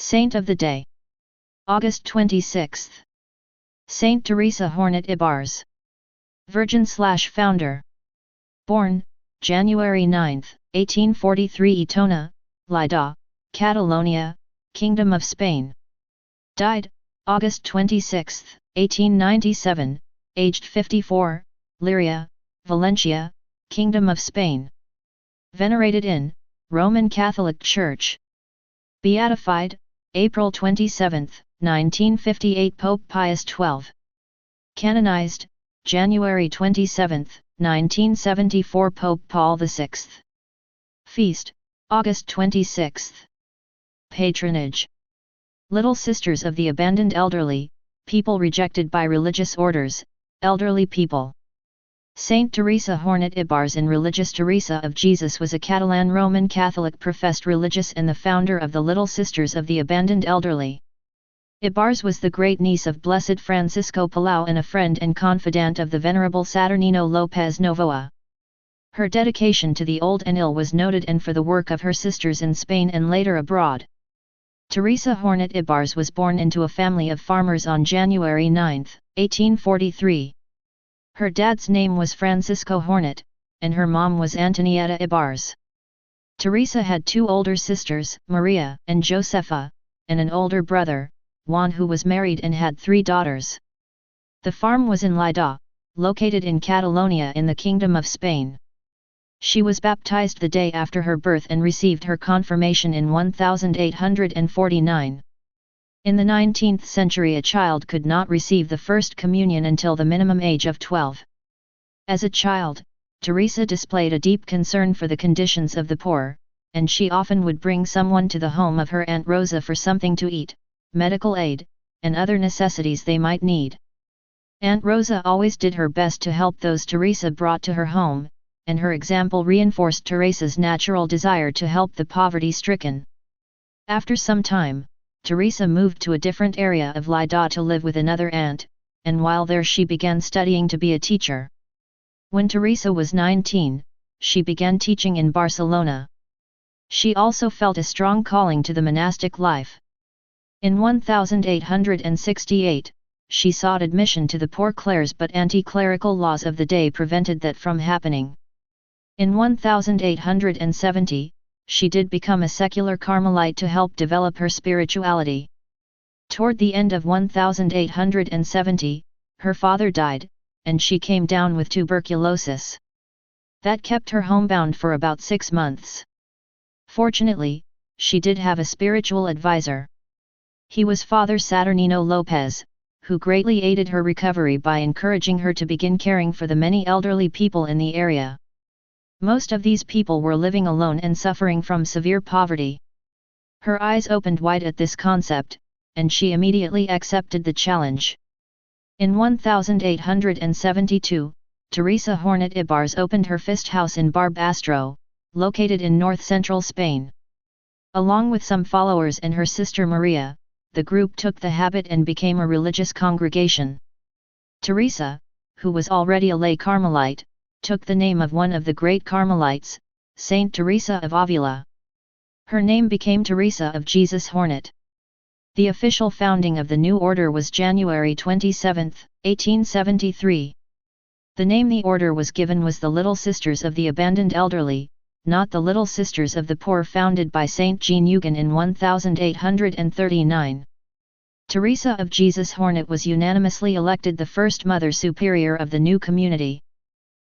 Saint of the Day. August 26th. Saint Teresa Jornet Ibars. Virgin/founder. Born, January 9, 1843 Etona, Lleida, Catalonia, Kingdom of Spain. Died, August 26, 1897, aged 54, Liria, Valencia, Kingdom of Spain. Venerated in Roman Catholic Church. Beatified, April 27, 1958 Pope Pius XII. Canonized, January 27, 1974 Pope Paul VI. Feast, August 26. Patronage. Little Sisters of the Abandoned Elderly, people rejected by religious orders, elderly people. Saint Teresa Jornet Ibars in Religious Teresa of Jesus was a Catalan Roman Catholic professed religious and the founder of the Little Sisters of the Abandoned Elderly. Ibars was the great niece of Blessed Francisco Palau and a friend and confidant of the Venerable Saturnino López Novoa. Her dedication to the old and ill was noted and for the work of her sisters in Spain and later abroad. Teresa Jornet Ibars was born into a family of farmers on January 9, 1843. Her dad's name was Francisco Jornet, and her mom was Antonieta Ibars. Teresa had two older sisters, Maria and Josefa, and an older brother, Juan, who was married and had 3 daughters. The farm was in Lleida, located in Catalonia in the Kingdom of Spain. She was baptized the day after her birth and received her confirmation in 1849. In the 19th century a child could not receive the First Communion until the minimum age of 12. As a child, Teresa displayed a deep concern for the conditions of the poor, and she often would bring someone to the home of her Aunt Rosa for something to eat, medical aid, and other necessities they might need. Aunt Rosa always did her best to help those Teresa brought to her home, and her example reinforced Teresa's natural desire to help the poverty-stricken. After some time, Teresa moved to a different area of Lleida to live with another aunt, and while there she began studying to be a teacher. When Teresa was 19, she began teaching in Barcelona. She also felt a strong calling to the monastic life. In 1868, she sought admission to the Poor Clares, but anti-clerical laws of the day prevented that from happening. In 1870, she did become a secular Carmelite to help develop her spirituality. Toward the end of 1870, her father died, and she came down with tuberculosis. That kept her homebound for about 6 months. Fortunately, she did have a spiritual advisor. He was Father Saturnino López, who greatly aided her recovery by encouraging her to begin caring for the many elderly people in the area. Most of these people were living alone and suffering from severe poverty. Her eyes opened wide at this concept, and she immediately accepted the challenge. In 1872, Teresa Jornet Ibars opened her Fist House in Barbastro, located in north-central Spain. Along with some followers and her sister Maria, the group took the habit and became a religious congregation. Teresa, who was already a lay Carmelite, took the name of one of the great Carmelites, Saint Teresa of Avila. Her name became Teresa of Jesus Jornet. The official founding of the new order was January 27, 1873. The name the order was given was the Little Sisters of the Abandoned Elderly, not the Little Sisters of the Poor founded by Saint Jean Eugen in 1839. Teresa of Jesus Jornet was unanimously elected the first Mother Superior of the new community.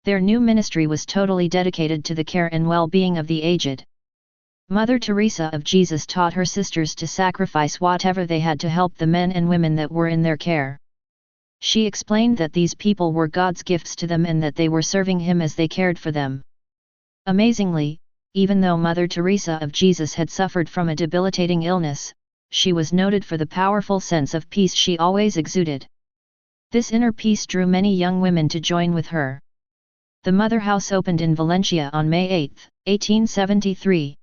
Their new ministry was totally dedicated to the care and well-being of the aged. Mother Teresa of Jesus taught her sisters to sacrifice whatever they had to help the men and women that were in their care. She explained that these people were God's gifts to them and that they were serving Him as they cared for them. Amazingly, even though Mother Teresa of Jesus had suffered from a debilitating illness, she was noted for the powerful sense of peace she always exuded. This inner peace drew many young women to join with her. The Mother House opened in Valencia on May 8, 1873.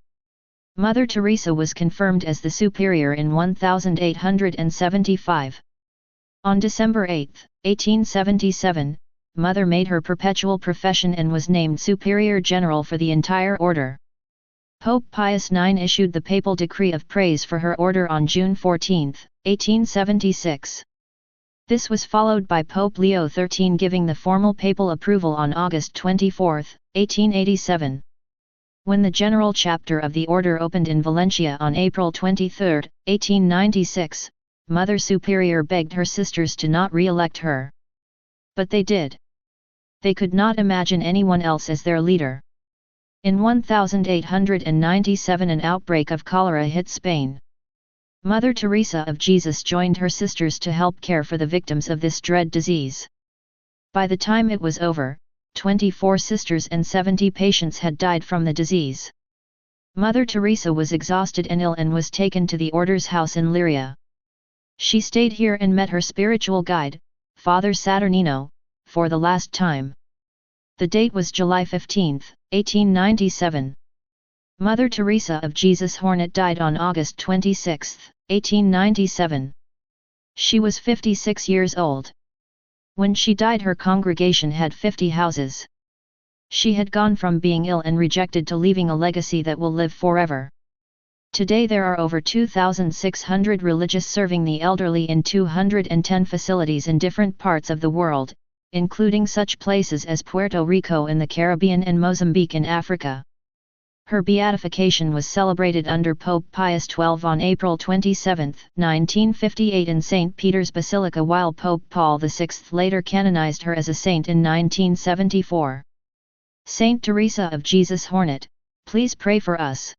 Mother Teresa was confirmed as the Superior in 1875. On December 8, 1877, Mother made her perpetual profession and was named Superior General for the entire order. Pope Pius IX issued the papal decree of praise for her order on June 14, 1876. This was followed by Pope Leo XIII giving the formal papal approval on August 24, 1887. When the general chapter of the order opened in Valencia on April 23, 1896, Mother Superior begged her sisters to not re-elect her. But they did. They could not imagine anyone else as their leader. In 1897 an outbreak of cholera hit Spain. Mother Teresa of Jesus joined her sisters to help care for the victims of this dread disease. By the time it was over, 24 sisters and 70 patients had died from the disease. Mother Teresa was exhausted and ill and was taken to the order's house in Liria. She stayed here and met her spiritual guide, Father Saturnino, for the last time. The date was July 15, 1897. Mother Teresa of Jesus Jornet died on August 26, 1897. She was 56 years old. When she died, her congregation had 50 houses. She had gone from being ill and rejected to leaving a legacy that will live forever. Today there are over 2,600 religious serving the elderly in 210 facilities in different parts of the world, including such places as Puerto Rico in the Caribbean and Mozambique in Africa. Her beatification was celebrated under Pope Pius XII on April 27, 1958 in St. Peter's Basilica, while Pope Paul VI later canonized her as a saint in 1974. Saint Teresa of Jesus Jornet, please pray for us.